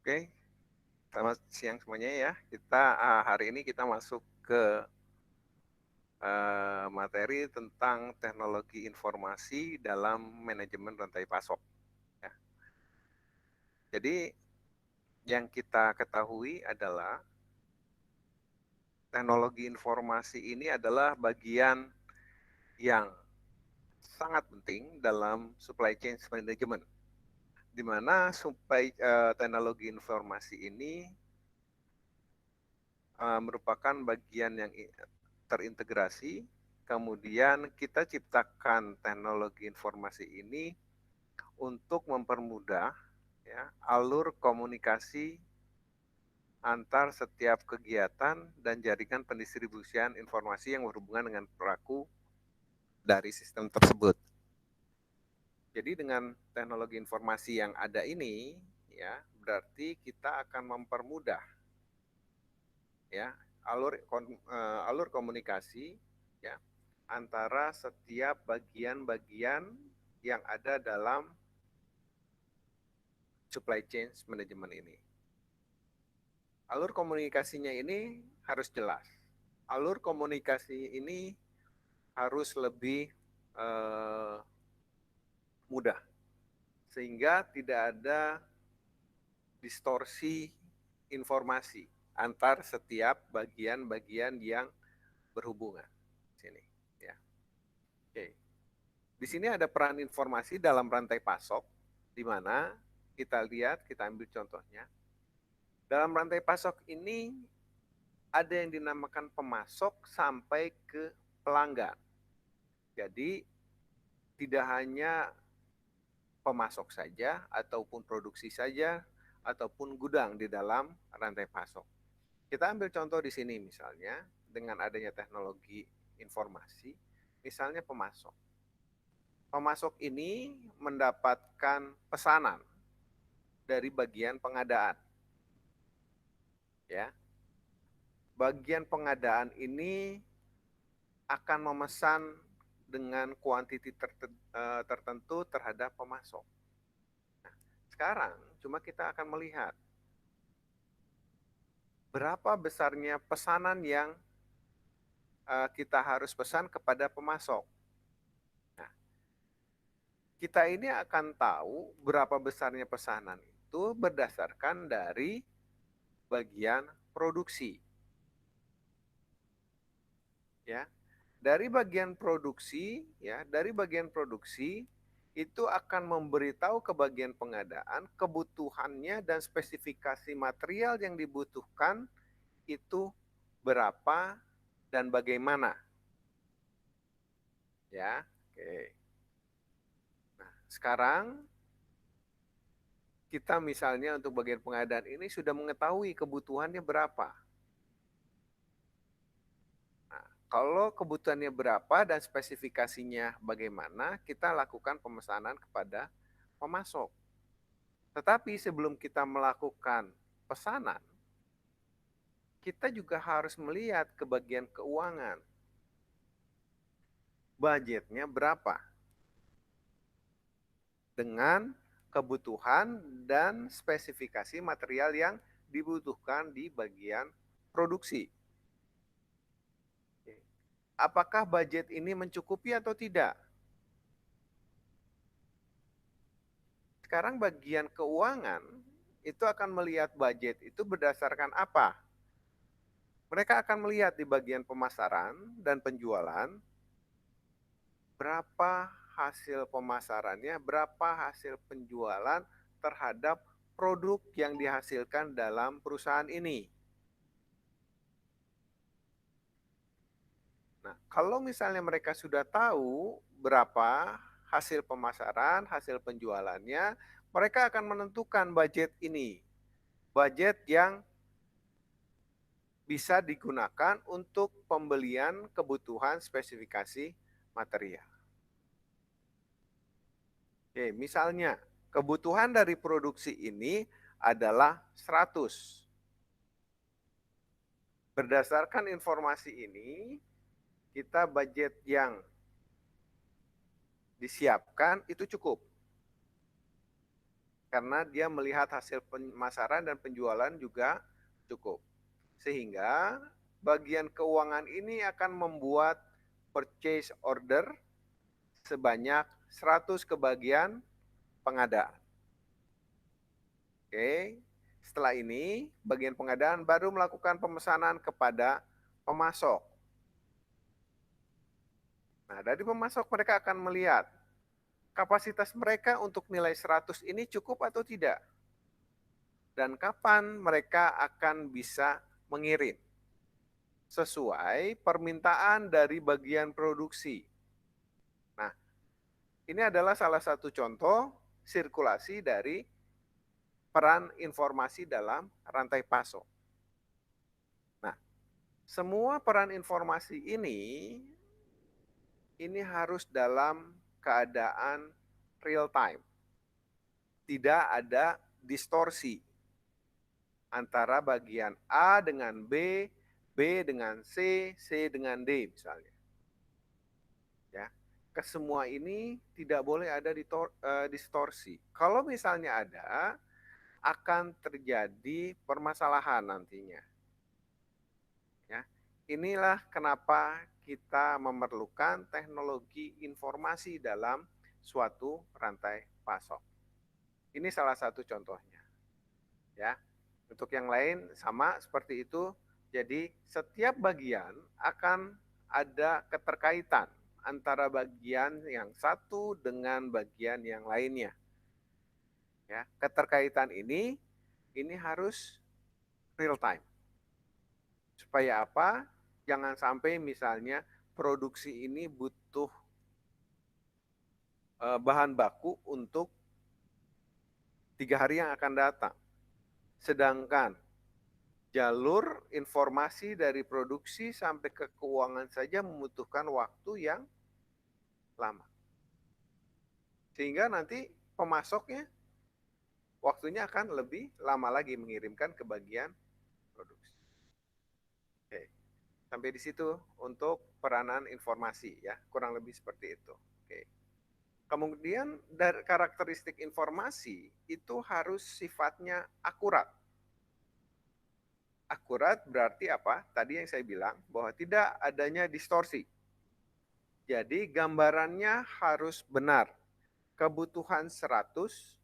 Oke, selamat siang semuanya ya. Hari ini kita masuk ke materi tentang teknologi informasi dalam manajemen rantai pasok. Ya. Jadi yang kita ketahui adalah teknologi informasi ini adalah bagian yang sangat penting dalam supply chain management, di mana teknologi informasi ini merupakan bagian yang terintegrasi. Kemudian kita ciptakan teknologi informasi ini untuk mempermudah ya, alur komunikasi antar setiap kegiatan dan jaringan pendistribusian informasi yang berhubungan dengan pelaku dari sistem tersebut. Jadi dengan teknologi informasi yang ada ini, ya berarti kita akan mempermudah ya alur komunikasi ya antara setiap bagian-bagian yang ada dalam supply chain management ini. Alur komunikasinya ini harus jelas. Alur komunikasi ini harus lebih mudah sehingga tidak ada distorsi informasi antar setiap bagian-bagian yang berhubungan. Sini, ya. Oke. Di sini ada peran informasi dalam rantai pasok, di mana kita lihat, kita ambil contohnya. Dalam rantai pasok ini ada yang dinamakan pemasok sampai ke pelanggan. Jadi tidak hanya pemasok saja ataupun produksi saja ataupun gudang di dalam rantai pasok. Kita ambil contoh di sini misalnya dengan adanya teknologi informasi, misalnya pemasok. Pemasok ini mendapatkan pesanan dari bagian pengadaan. Ya. Bagian pengadaan ini akan memesan dengan kuantiti tertentu terhadap pemasok. Nah, sekarang cuma kita akan melihat berapa besarnya pesanan yang kita harus pesan kepada pemasok. Nah, kita ini akan tahu berapa besarnya pesanan itu berdasarkan dari bagian produksi. Ya. Dari bagian produksi, itu akan memberitahu ke bagian pengadaan kebutuhannya dan spesifikasi material yang dibutuhkan itu berapa dan bagaimana. Ya, oke. Nah, sekarang kita misalnya untuk bagian pengadaan ini sudah mengetahui kebutuhannya berapa. Kalau kebutuhannya berapa dan spesifikasinya bagaimana, kita lakukan pemesanan kepada pemasok. Tetapi sebelum kita melakukan pesanan, kita juga harus melihat ke bagian keuangan. Budgetnya berapa? Dengan kebutuhan dan spesifikasi material yang dibutuhkan di bagian produksi. Apakah budget ini mencukupi atau tidak? Sekarang bagian keuangan itu akan melihat budget itu berdasarkan apa? Mereka akan melihat di bagian pemasaran dan penjualan, berapa hasil pemasarannya, berapa hasil penjualan terhadap produk yang dihasilkan dalam perusahaan ini. Nah, kalau misalnya mereka sudah tahu berapa hasil pemasaran, hasil penjualannya, mereka akan menentukan budget ini. Budget yang bisa digunakan untuk pembelian kebutuhan spesifikasi material. Oke, misalnya kebutuhan dari produksi ini adalah 100. Berdasarkan informasi ini, kita budget yang disiapkan itu cukup. karena dia melihat hasil pemasaran dan penjualan juga cukup. Sehingga bagian keuangan ini akan membuat purchase order sebanyak 100 ke bagian pengadaan. Oke, setelah ini bagian pengadaan baru melakukan pemesanan kepada pemasok. Nah, dari pemasok mereka akan melihat kapasitas mereka untuk nilai 100 ini cukup atau tidak. Dan kapan mereka akan bisa mengirim sesuai permintaan dari bagian produksi. Nah, ini adalah salah satu contoh sirkulasi dari peran informasi dalam rantai pasok. Nah, semua peran informasi ini harus dalam keadaan real time. Tidak ada distorsi antara bagian A dengan B, B dengan C, C dengan D misalnya. Ya, kesemua ini tidak boleh ada distorsi. Kalau misalnya ada, akan terjadi permasalahan nantinya. Ya, inilah kenapa kita memerlukan teknologi informasi dalam suatu rantai pasok. Ini salah satu contohnya. Ya, untuk yang lain sama seperti itu. Jadi setiap bagian akan ada keterkaitan antara bagian yang satu dengan bagian yang lainnya. Ya, keterkaitan ini harus real time. Supaya apa? Jangan sampai misalnya produksi ini butuh bahan baku untuk 3 hari yang akan datang. Sedangkan jalur informasi dari produksi sampai ke keuangan saja membutuhkan waktu yang lama. Sehingga nanti pemasoknya waktunya akan lebih lama lagi mengirimkan ke bagian produksi. Oke, sampai di situ untuk peranan informasi ya, kurang lebih seperti itu. Oke. Kemudian dari karakteristik informasi itu harus sifatnya akurat. Akurat berarti apa? Tadi yang saya bilang bahwa tidak adanya distorsi. Jadi gambarannya harus benar. Kebutuhan 100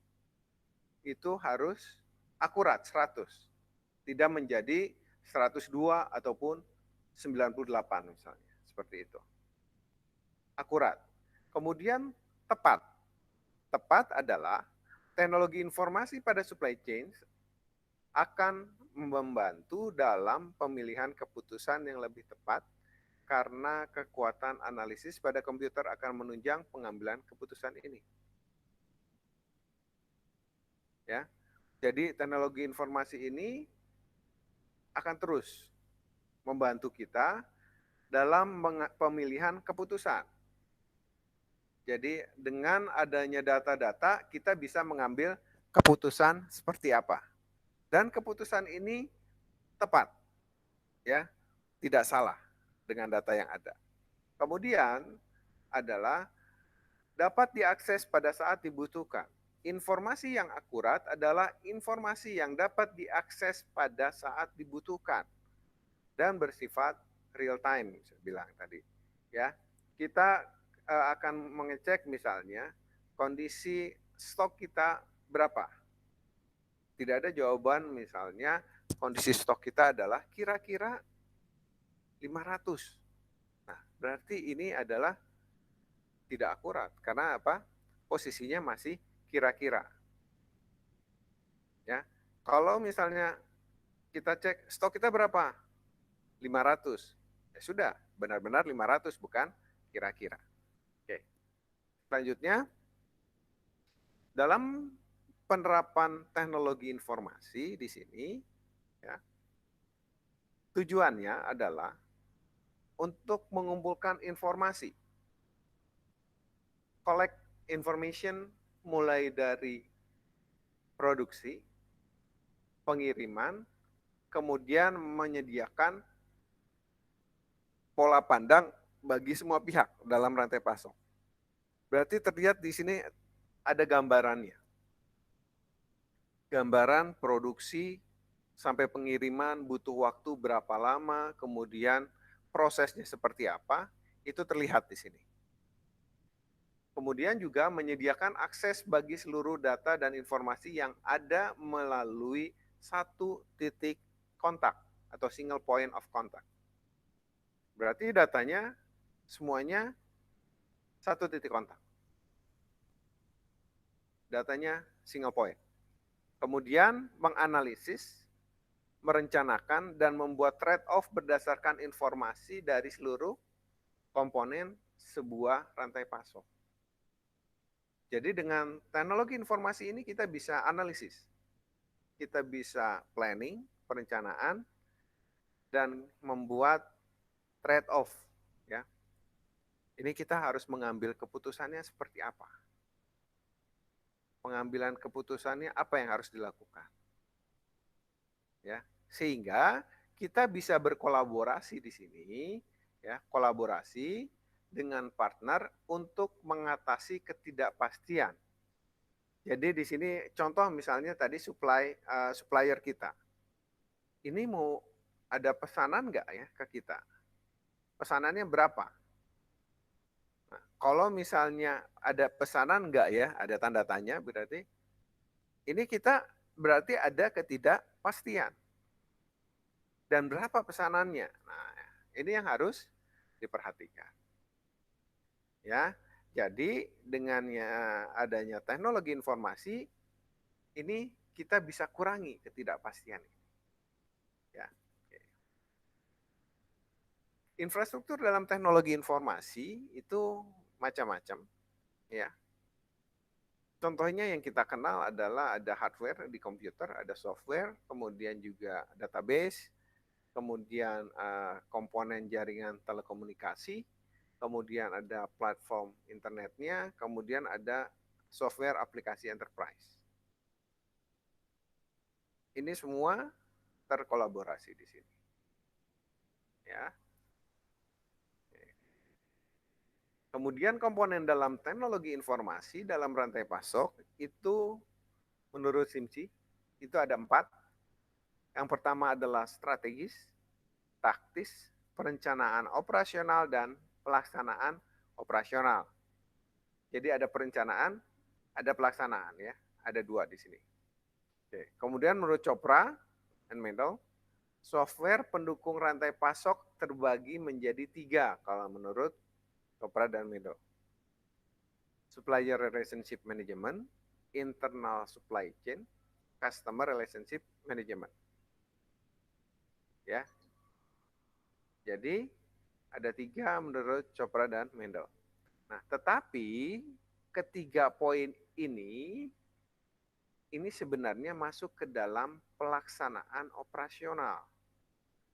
itu harus akurat 100. Tidak menjadi 102 ataupun 98 misalnya. Seperti itu. Akurat. Kemudian tepat. Tepat adalah teknologi informasi pada supply chain akan membantu dalam pemilihan keputusan yang lebih tepat karena kekuatan analisis pada komputer akan menunjang pengambilan keputusan ini. Ya. Jadi teknologi informasi ini akan terus membantu kita dalam pemilihan keputusan. Jadi dengan adanya data-data kita bisa mengambil keputusan seperti apa. Dan keputusan ini tepat, ya, tidak salah dengan data yang ada. Kemudian adalah dapat diakses pada saat dibutuhkan. Informasi yang akurat adalah informasi yang dapat diakses pada saat dibutuhkan dan bersifat real time, saya bilang tadi. Ya, kita akan mengecek misalnya kondisi stok kita berapa. Tidak ada jawaban misalnya kondisi stok kita adalah kira-kira 500. Nah, berarti ini adalah tidak akurat. Karena apa? Posisinya masih kira-kira. Ya. Kalau misalnya kita cek stok kita berapa? 500. Ya sudah, benar-benar 500 bukan kira-kira. Oke. Selanjutnya, dalam penerapan teknologi informasi di sini, ya, tujuannya adalah untuk mengumpulkan informasi. Collect information mulai dari produksi, pengiriman, kemudian menyediakan pola pandang bagi semua pihak dalam rantai pasok. Berarti terlihat di sini ada gambarannya. gambaran produksi sampai pengiriman butuh waktu berapa lama, kemudian prosesnya seperti apa, itu terlihat di sini. Kemudian juga menyediakan akses bagi seluruh data dan informasi yang ada melalui satu titik kontak atau single point of contact. Berarti datanya semuanya satu titik kontak. Datanya single point. Kemudian menganalisis, merencanakan, dan membuat trade-off berdasarkan informasi dari seluruh komponen sebuah rantai pasok. Jadi dengan teknologi informasi ini kita bisa analisis, kita bisa planning, perencanaan, dan membuat trade-off. Ya. Ini kita harus mengambil keputusannya seperti apa. Pengambilan keputusannya apa yang harus dilakukan. Ya, sehingga kita bisa berkolaborasi di sini, ya, kolaborasi dengan partner untuk mengatasi ketidakpastian. Jadi di sini contoh misalnya tadi supplier kita. Ini mau ada pesanan nggak ya ke kita? Pesanannya berapa? Nah, kalau misalnya ada pesanan nggak ya, ada tanda tanya berarti ini kita berarti ada ketidakpastian. Dan berapa pesanannya? Nah, ini yang harus diperhatikan. Ya, jadi dengan adanya teknologi informasi ini kita bisa kurangi ketidakpastian ini. Ya. Infrastruktur dalam teknologi informasi itu macam-macam, ya. Contohnya yang kita kenal adalah ada hardware di komputer, ada software, kemudian juga database, kemudian komponen jaringan telekomunikasi, kemudian ada platform internetnya, kemudian ada software aplikasi enterprise. Ini semua terkolaborasi di sini. Ya. Kemudian komponen dalam teknologi informasi dalam rantai pasok itu menurut SIMCI itu ada 4. Yang pertama adalah strategis, taktis, perencanaan operasional, dan pelaksanaan operasional. Jadi ada perencanaan, ada pelaksanaan ya, ada 2 di sini. Oke. Kemudian menurut Chopra and Mendel, software pendukung rantai pasok terbagi menjadi 3 kalau menurut Chopra dan Mendel. Supplier Relationship Management, Internal Supply Chain, Customer Relationship Management. Ya. Jadi ada 3 menurut Chopra dan Mendel. Nah, tetapi ketiga poin ini sebenarnya masuk ke dalam pelaksanaan operasional.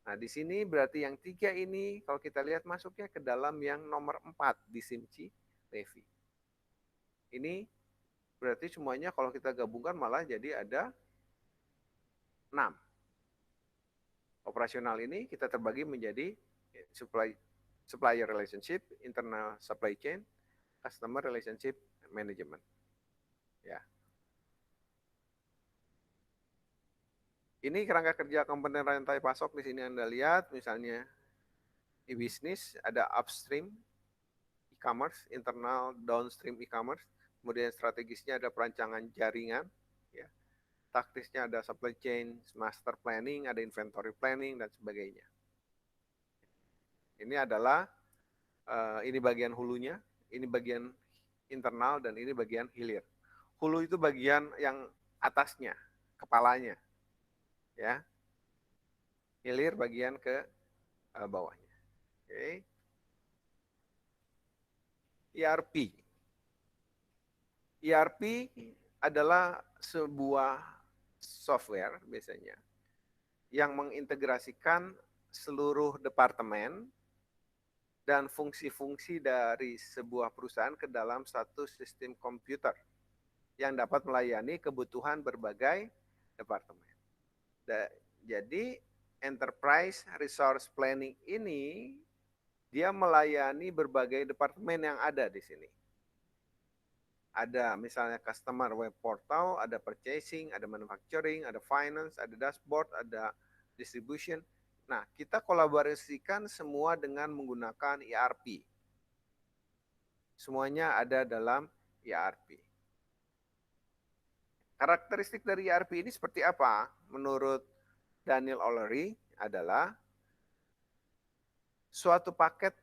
Nah, di sini berarti yang 3 ini kalau kita lihat masuknya ke dalam yang nomor 4 di SIMCI Levy. Ini berarti semuanya kalau kita gabungkan malah jadi ada 6. Operasional ini kita terbagi menjadi supplier relationship, internal supply chain, customer relationship management. Ya. Ini kerangka kerja komponen rantai pasok di sini Anda lihat, misalnya di bisnis ada upstream e-commerce, internal downstream e-commerce, kemudian strategisnya ada perancangan jaringan, ya. Taktisnya ada supply chain, master planning, ada inventory planning dan sebagainya. Ini adalah ini bagian hulunya, ini bagian internal dan ini bagian hilir. Hulu itu bagian yang atasnya, kepalanya, ya. Hilir bagian ke bawahnya. Oke. ERP. ERP adalah sebuah software biasanya yang mengintegrasikan seluruh departemen dan fungsi-fungsi dari sebuah perusahaan ke dalam satu sistem komputer yang dapat melayani kebutuhan berbagai departemen. Jadi enterprise resource planning ini dia melayani berbagai departemen yang ada di sini. Ada misalnya customer web portal, ada purchasing, ada manufacturing, ada finance, ada dashboard, ada distribution. Nah, kita kolaborasikan semua dengan menggunakan ERP. Semuanya ada dalam ERP. Karakteristik dari ERP ini seperti apa? Menurut Daniel O'Leary adalah suatu paket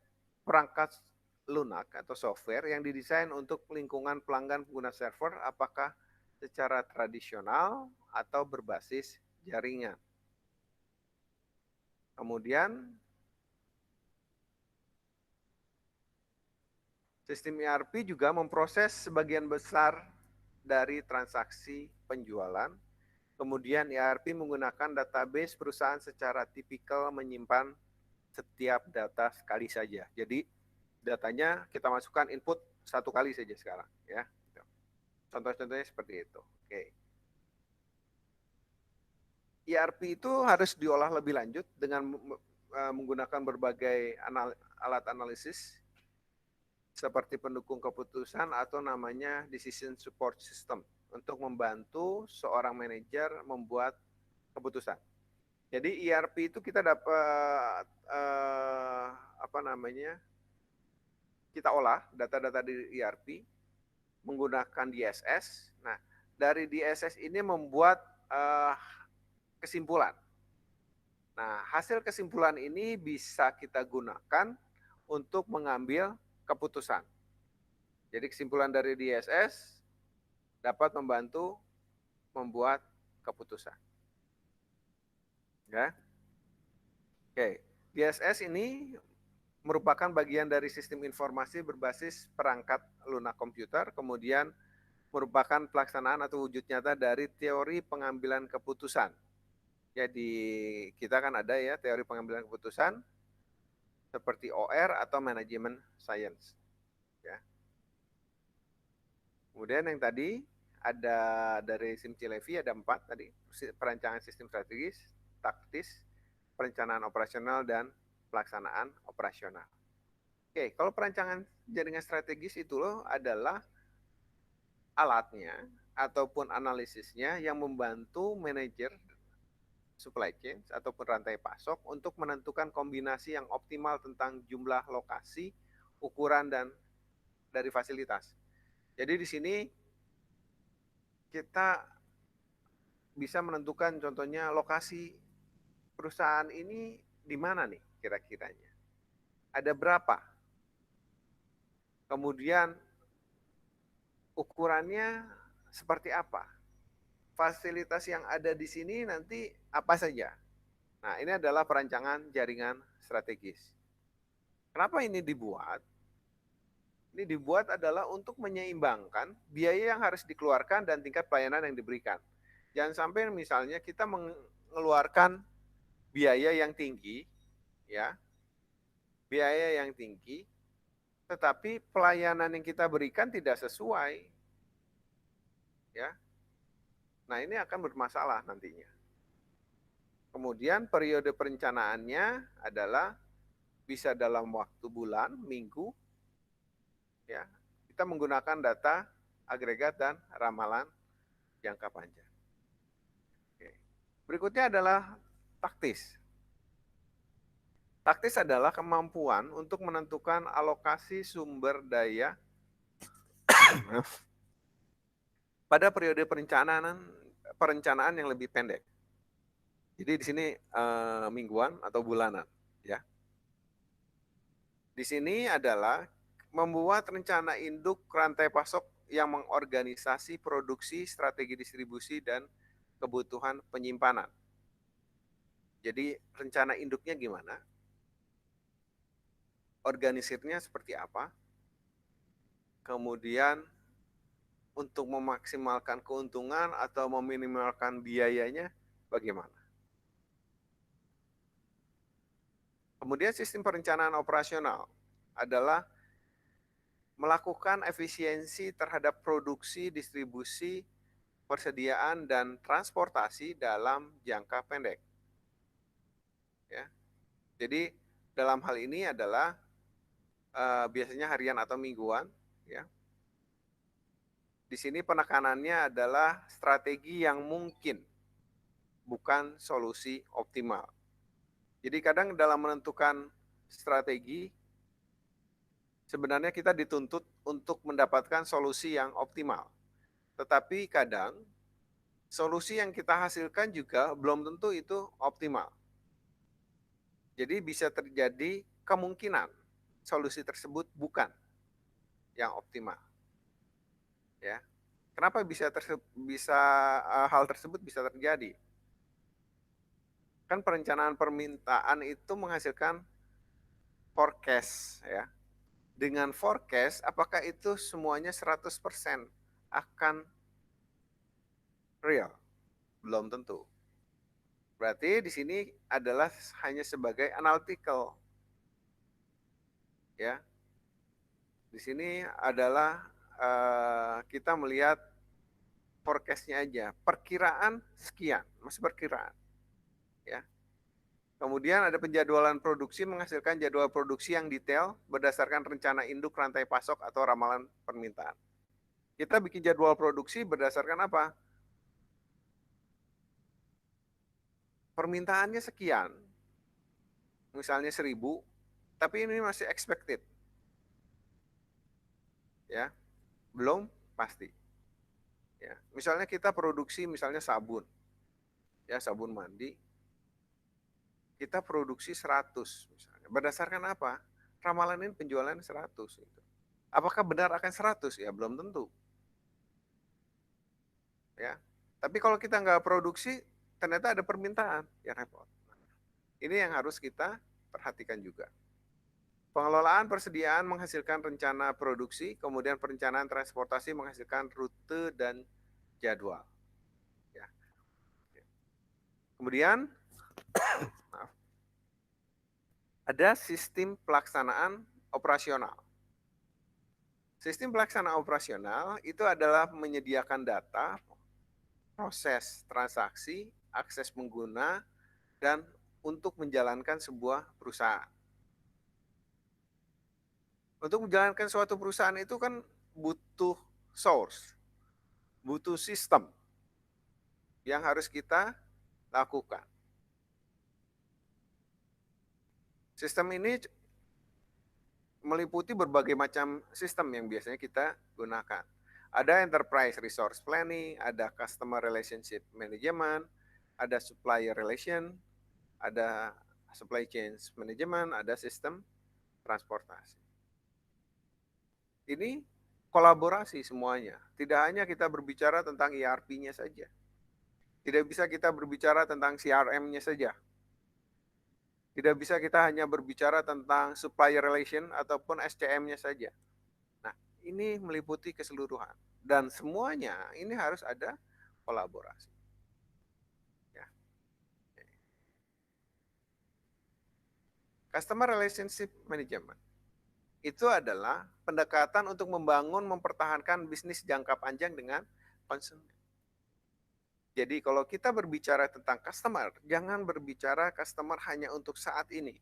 perangkat lunak atau software yang didesain untuk lingkungan pelanggan pengguna server, apakah secara tradisional atau berbasis jaringan. Kemudian sistem ERP juga memproses sebagian besar dari transaksi penjualan. Kemudian ERP menggunakan database perusahaan secara tipikal menyimpan setiap data sekali saja. Jadi datanya kita masukkan input satu kali saja sekarang, ya. Contoh-contohnya seperti itu. Oke. ERP itu harus diolah lebih lanjut dengan menggunakan berbagai alat analisis seperti pendukung keputusan atau namanya decision support system untuk membantu seorang manajer membuat keputusan. Jadi ERP itu kita dapat kita olah data-data di ERP menggunakan DSS. Nah, dari DSS ini membuat kesimpulan. Nah, hasil kesimpulan ini bisa kita gunakan untuk mengambil keputusan. Jadi kesimpulan dari DSS dapat membantu membuat keputusan. Ya. Oke, DSS ini merupakan bagian dari sistem informasi berbasis perangkat lunak komputer, kemudian merupakan pelaksanaan atau wujud nyata dari teori pengambilan keputusan. Jadi kita kan ada ya teori pengambilan keputusan seperti OR atau manajemen science. Ya. Kemudian yang tadi ada dari Simcilevi ada 4 tadi, perancangan sistem strategis, taktis, perencanaan operasional, dan pelaksanaan operasional. Oke, kalau perancangan jaringan strategis itu loh adalah alatnya ataupun analisisnya yang membantu manajer supply chain ataupun rantai pasok untuk menentukan kombinasi yang optimal tentang jumlah lokasi, ukuran, dan dari fasilitas. Jadi di sini kita bisa menentukan contohnya lokasi perusahaan ini di mana nih kira-kiranya. Ada berapa? Kemudian ukurannya seperti apa? Fasilitas yang ada di sini nanti apa saja? Nah, ini adalah perancangan jaringan strategis. Kenapa ini dibuat? Ini dibuat adalah untuk menyeimbangkan biaya yang harus dikeluarkan dan tingkat pelayanan yang diberikan. Jangan sampai misalnya kita mengeluarkan biaya yang tinggi, ya, biaya yang tinggi, tetapi pelayanan yang kita berikan tidak sesuai, ya. Nah, ini akan bermasalah nantinya. Kemudian periode perencanaannya adalah bisa dalam waktu bulan, minggu, ya. Kita menggunakan data agregat dan ramalan jangka panjang. Oke. Berikutnya adalah taktis. Taktis adalah kemampuan untuk menentukan alokasi sumber daya pada periode perencanaan yang lebih pendek. Jadi di sini mingguan atau bulanan, ya. Di sini adalah membuat rencana induk rantai pasok yang mengorganisasi produksi, strategi distribusi, dan kebutuhan penyimpanan. Jadi rencana induknya gimana? Organisirnya seperti apa? Kemudian untuk memaksimalkan keuntungan atau meminimalkan biayanya bagaimana? Kemudian sistem perencanaan operasional adalah melakukan efisiensi terhadap produksi, distribusi, persediaan, dan transportasi dalam jangka pendek. Ya. Jadi dalam hal ini adalah biasanya harian atau mingguan, ya. Di sini penekanannya adalah strategi yang mungkin, bukan solusi optimal. Jadi kadang dalam menentukan strategi, sebenarnya kita dituntut untuk mendapatkan solusi yang optimal. Tetapi kadang solusi yang kita hasilkan juga belum tentu itu optimal. Jadi bisa terjadi kemungkinan solusi tersebut bukan yang optimal. Ya. Kenapa hal tersebut bisa terjadi? Kan perencanaan permintaan itu menghasilkan forecast ya. Dengan forecast apakah itu semuanya 100% akan real? Belum tentu. Berarti di sini adalah hanya sebagai analytical. Ya. Di sini adalah kita melihat forecast-nya aja. Perkiraan sekian, masih perkiraan. Ya. Kemudian ada penjadwalan produksi menghasilkan jadwal produksi yang detail berdasarkan rencana induk rantai pasok atau ramalan permintaan. Kita bikin jadwal produksi berdasarkan apa? Permintaannya sekian, misalnya 1000, tapi ini masih expected. Ya, belum pasti. Ya, misalnya kita produksi misalnya sabun. Ya, sabun mandi. Kita produksi 100 misalnya. Berdasarkan apa? Ramalan ini penjualan 100 gitu. Apakah benar akan 100? Ya, belum tentu. Ya. Tapi kalau kita nggak produksi, ternyata ada permintaan, ya repot. Ini yang harus kita perhatikan juga. Pengelolaan persediaan menghasilkan rencana produksi, kemudian perencanaan transportasi menghasilkan rute dan jadwal. Ya. Kemudian maaf, ada sistem pelaksanaan operasional. Sistem pelaksanaan operasional itu adalah menyediakan data, proses transaksi, akses pengguna, dan untuk menjalankan sebuah perusahaan. Untuk menjalankan suatu perusahaan itu kan butuh source, butuh sistem yang harus kita lakukan. Sistem ini meliputi berbagai macam sistem yang biasanya kita gunakan. Ada enterprise resource planning, ada customer relationship management, ada supplier relation, ada supply chain management, ada sistem transportasi. Ini kolaborasi semuanya. Tidak hanya kita berbicara tentang ERP-nya saja. Tidak bisa kita berbicara tentang CRM-nya saja. Tidak bisa kita hanya berbicara tentang supplier relation ataupun SCM-nya saja. Nah, ini meliputi keseluruhan. Dan semuanya ini harus ada kolaborasi. Ya. Customer Relationship Management itu adalah pendekatan untuk membangun, mempertahankan bisnis jangka panjang dengan konsumen. Jadi kalau kita berbicara tentang customer, jangan berbicara customer hanya untuk saat ini.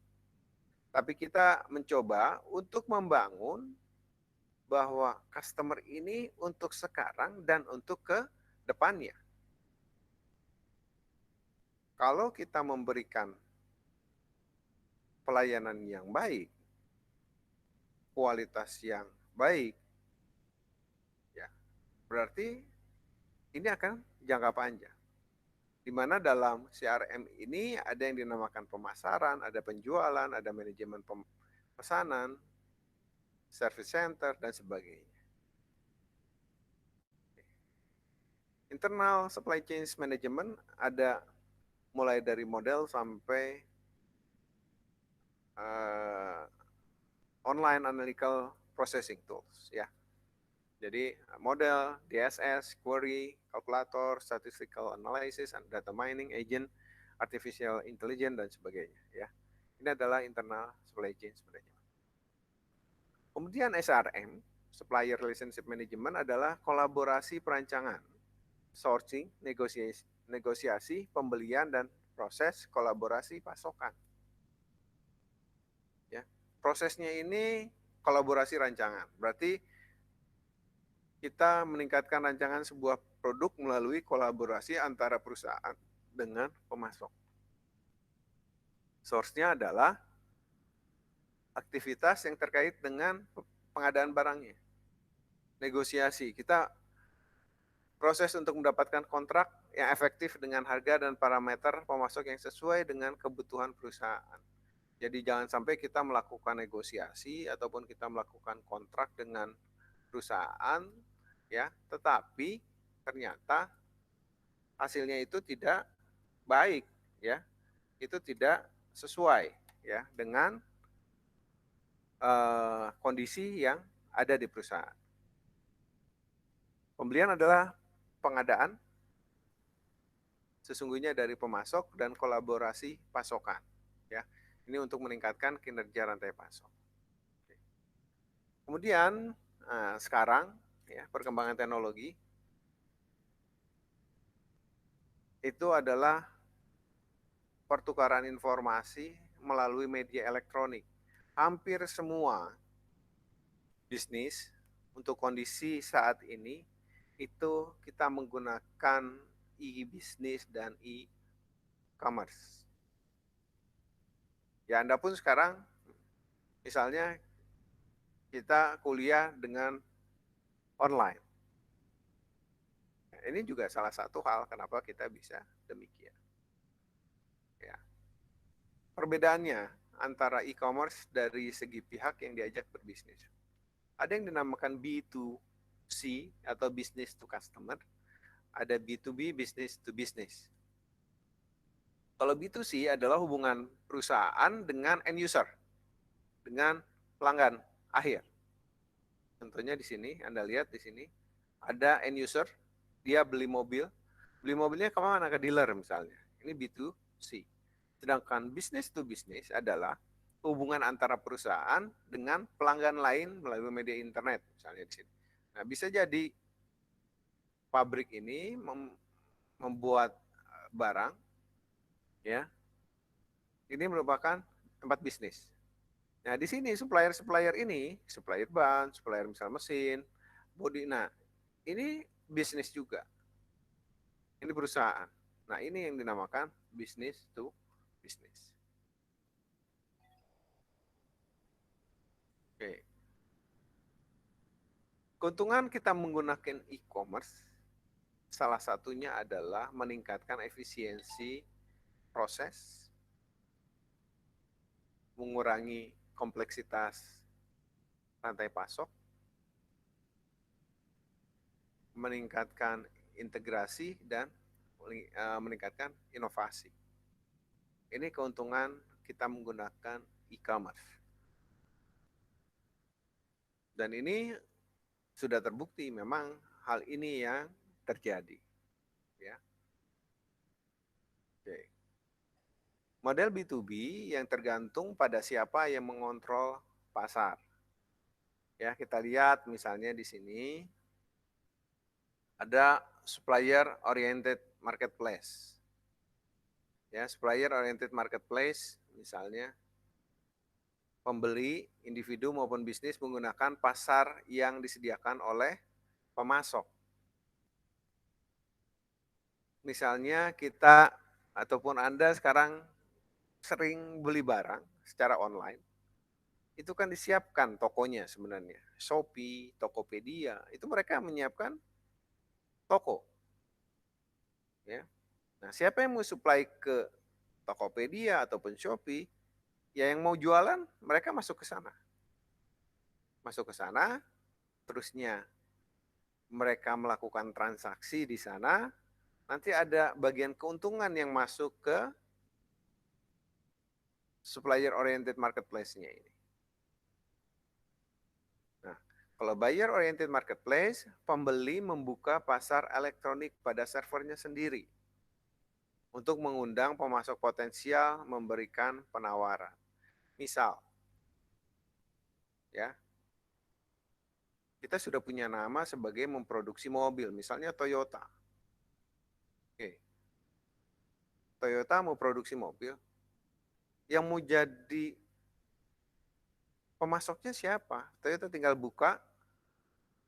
Tapi kita mencoba untuk membangun bahwa customer ini untuk sekarang dan untuk ke depannya. Kalau kita memberikan pelayanan yang baik, kualitas yang baik, ya berarti ini akan jangka panjang. Di mana dalam CRM ini ada yang dinamakan pemasaran, ada penjualan, ada manajemen pemesanan, service center, dan sebagainya. Internal supply chain management ada mulai dari model sampai online analytical processing tools ya. Jadi model, DSS, query, kalkulator, statistical analysis, data mining, agent, artificial intelligence, dan sebagainya ya. Ini adalah internal supply chain management. Kemudian SRM, supplier relationship management, adalah kolaborasi perancangan, sourcing, negosiasi, pembelian, dan proses kolaborasi pasokan. Ya, prosesnya ini kolaborasi rancangan. Berarti kita meningkatkan rancangan sebuah produk melalui kolaborasi antara perusahaan dengan pemasok. Source-nya adalah aktivitas yang terkait dengan pengadaan barangnya. Negosiasi, kita proses untuk mendapatkan kontrak yang efektif dengan harga dan parameter pemasok yang sesuai dengan kebutuhan perusahaan. Jadi jangan sampai kita melakukan negosiasi ataupun kita melakukan kontrak dengan perusahaan, ya, tetapi ternyata hasilnya itu tidak baik, ya, itu tidak sesuai, ya, dengan kondisi yang ada di perusahaan. Pembelian adalah pengadaan sesungguhnya dari pemasok dan kolaborasi pasokan, ya. Ini untuk meningkatkan kinerja rantai pasok. Kemudian sekarang, ya, perkembangan teknologi itu adalah pertukaran informasi melalui media elektronik. Hampir semua bisnis untuk kondisi saat ini itu kita menggunakan e-bisnis dan e-commerce. Ya, Anda pun sekarang misalnya kita kuliah dengan online. Ini juga salah satu hal kenapa kita bisa demikian. Ya. Perbedaannya antara e-commerce dari segi pihak yang diajak berbisnis. Ada yang dinamakan B2C atau business to customer, ada B2B, business to business. Kalau B2C adalah hubungan perusahaan dengan end user, dengan pelanggan akhir. Contohnya di sini, Anda lihat di sini, ada end user, dia beli mobilnya kemana? Ke dealer misalnya. Ini B2C. Sedangkan business to business adalah hubungan antara perusahaan dengan pelanggan lain melalui media internet, misalnya di sini. Nah, bisa jadi pabrik ini membuat barang, ya, ini merupakan tempat bisnis. Nah, di sini supplier ini, supplier ban, supplier misal mesin, bodi. Nah, ini bisnis juga. Ini perusahaan. Nah, ini yang dinamakan business to business. Oke. Keuntungan kita menggunakan e-commerce salah satunya adalah meningkatkan efisiensi proses, mengurangi kompleksitas rantai pasok, meningkatkan integrasi, dan meningkatkan inovasi. Ini keuntungan kita menggunakan e-commerce. Dan ini sudah terbukti memang hal ini yang terjadi. Ya. Oke. Model B2B yang tergantung pada siapa yang mengontrol pasar. Ya, kita lihat misalnya di sini ada supplier oriented marketplace. Ya, supplier oriented marketplace misalnya pembeli individu maupun bisnis menggunakan pasar yang disediakan oleh pemasok. Misalnya kita ataupun Anda sekarang sering beli barang secara online, itu kan disiapkan tokonya sebenarnya. Shopee, Tokopedia, itu mereka menyiapkan toko. Ya. Nah, siapa yang mau supply ke Tokopedia ataupun Shopee, ya yang mau jualan, mereka masuk ke sana. Masuk ke sana, terusnya mereka melakukan transaksi di sana, nanti ada bagian keuntungan yang masuk ke supplier oriented marketplace-nya ini. Nah, kalau buyer oriented marketplace, pembeli membuka pasar elektronik pada servernya sendiri untuk mengundang pemasok potensial memberikan penawaran. Misal, ya, kita sudah punya nama sebagai memproduksi mobil, misalnya Toyota. Oke. Toyota mau produksi mobil, yang mau jadi pemasoknya siapa? Toyota tinggal buka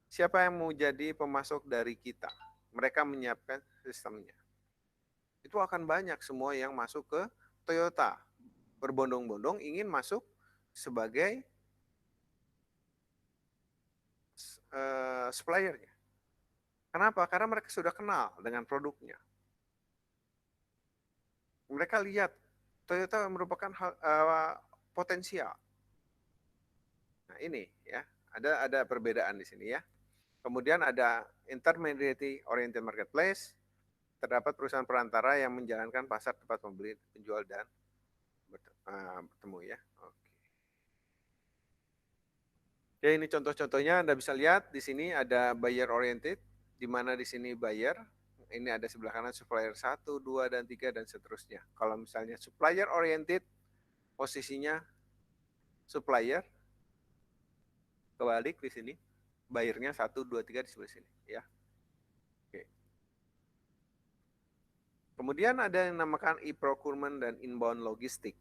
Siapa yang mau jadi pemasok dari kita? Mereka menyiapkan sistemnya. Itu akan banyak semua yang masuk ke Toyota. Berbondong-bondong ingin masuk sebagai suppliernya. Kenapa? Karena mereka sudah kenal dengan produknya. Mereka lihat Toyota merupakan potensial. Nah ini ya, ada perbedaan di sini ya. Kemudian ada intermediary oriented marketplace, terdapat perusahaan perantara yang menjalankan pasar tempat pembeli, penjual dan bertemu ya. Oke, ini contoh-contohnya Anda bisa lihat di sini ada buyer oriented, di mana di sini buyer, ini ada sebelah kanan supplier 1, 2, dan 3, dan seterusnya. Kalau misalnya supplier oriented, posisinya supplier, kebalik di sini, buyernya 1, 2, 3 di sebelah sini. Ya. Oke. Kemudian ada yang dinamakan e-procurement dan inbound logistik.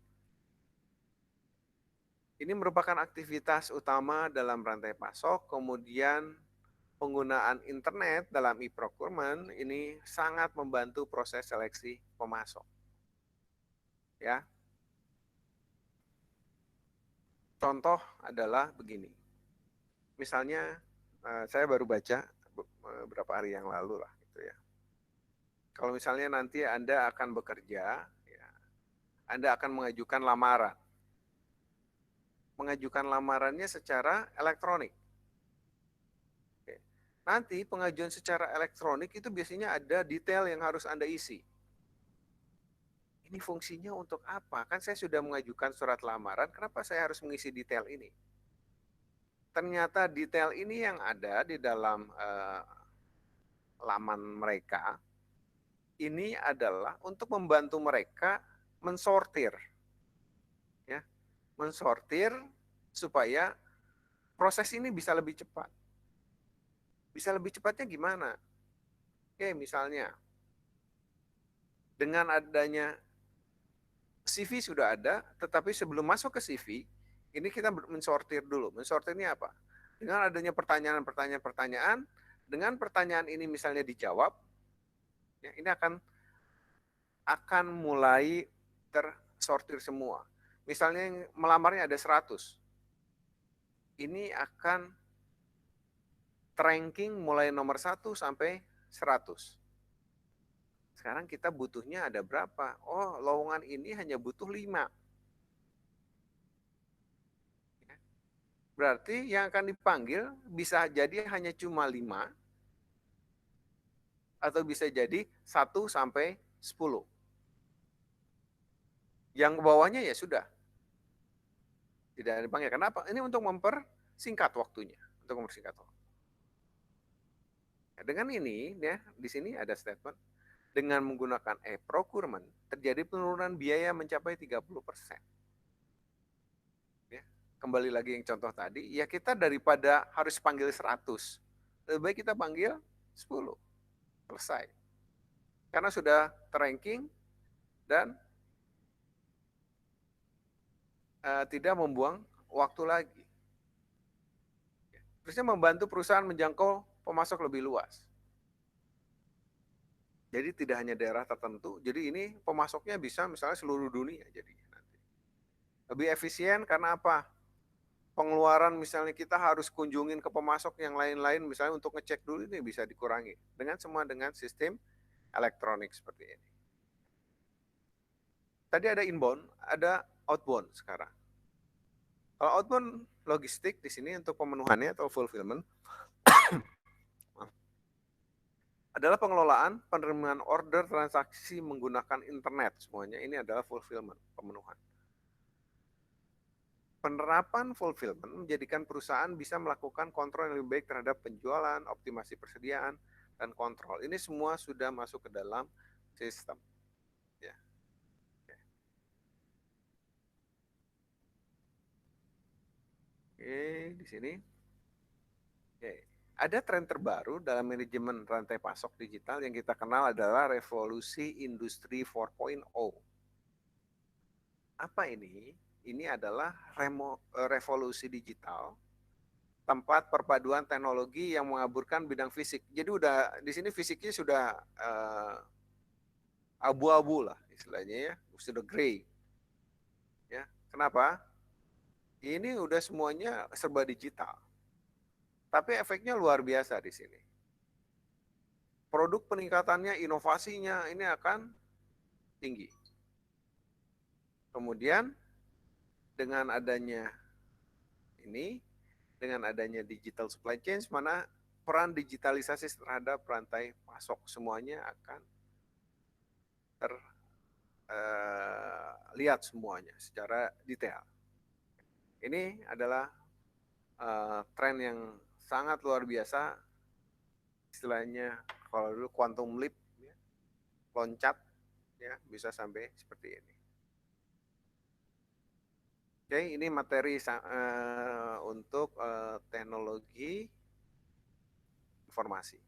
Ini merupakan aktivitas utama dalam rantai pasok, kemudian penggunaan internet dalam e-procurement ini sangat membantu proses seleksi pemasok. Ya. Contoh adalah begini. Misalnya saya baru baca beberapa hari yang lalu lah gitu ya. Kalau misalnya nanti Anda akan bekerja, ya, Anda akan mengajukan lamaran. Mengajukan lamarannya secara elektronik. Oke. Nanti pengajuan secara elektronik itu biasanya ada detail yang harus Anda isi. Ini fungsinya untuk apa? Kan saya sudah mengajukan surat lamaran, kenapa saya harus mengisi detail ini? Ternyata detail ini yang ada di dalam laman mereka, ini adalah untuk membantu mereka mensortir. Ya, mensortir supaya proses ini bisa lebih cepat. Bisa lebih cepatnya gimana? Oke, misalnya dengan adanya CV sudah ada, tetapi sebelum masuk ke CV, ini kita mensortir dulu. Mensortirnya apa? Dengan adanya pertanyaan-pertanyaan, dengan pertanyaan ini misalnya dijawab, ya, ini akan mulai tersortir semua. Misalnya melamarnya ada 100. Ini akan ranking mulai nomor 1 sampai 100. Sekarang kita butuhnya ada berapa? Oh, lowongan ini hanya butuh 5. Berarti yang akan dipanggil bisa jadi hanya cuma 5 atau bisa jadi 1 sampai 10. Yang bawahnya ya sudah. Tidak dipanggil. Kenapa? Ini untuk mempersingkat waktunya. Untuk mempersingkat waktu. Nah, dengan ini ya, di sini ada statement, dengan menggunakan e-procurement terjadi penurunan biaya mencapai 30%. Ya, kembali lagi yang contoh tadi, ya kita daripada harus panggil 100, lebih baik kita panggil 10. Selesai. Karena sudah terranking dan tidak membuang waktu lagi. Terusnya membantu perusahaan menjangkau pemasok lebih luas. Jadi tidak hanya daerah tertentu, jadi ini pemasoknya bisa misalnya seluruh dunia jadinya nanti. Lebih efisien karena apa? Pengeluaran misalnya kita harus kunjungin ke pemasok yang lain-lain misalnya untuk ngecek dulu, ini bisa dikurangi dengan semua dengan sistem elektronik seperti ini. Tadi ada inbound, ada outbound sekarang. Kalau outbound logistik di sini untuk pemenuhannya atau fulfillment adalah pengelolaan penerimaan order transaksi menggunakan internet semuanya. Ini adalah fulfillment, pemenuhan. Penerapan fulfillment menjadikan perusahaan bisa melakukan kontrol yang lebih baik terhadap penjualan, optimasi persediaan, dan kontrol. Ini semua sudah masuk ke dalam sistem. Ya. Oke, di sini. Oke. Ada tren terbaru dalam manajemen rantai pasok digital yang kita kenal adalah revolusi industri 4.0. Apa ini? Ini adalah revolusi digital tempat perpaduan teknologi yang mengaburkan bidang fisik. Jadi udah di sini fisiknya sudah abu-abu lah istilahnya ya, sudah gray. Ya, kenapa? Ini udah semuanya serba digital. Tapi efeknya luar biasa di sini. Produk peningkatannya, inovasinya ini akan tinggi. Kemudian dengan adanya ini, dengan adanya digital supply chain, mana peran digitalisasi terhadap rantai pasok semuanya akan terlihat semuanya secara detail. Ini adalah tren yang sangat luar biasa, istilahnya kalau dulu quantum leap, ya, loncat, ya bisa sampai seperti ini. Oke, ini materi untuk teknologi informasi.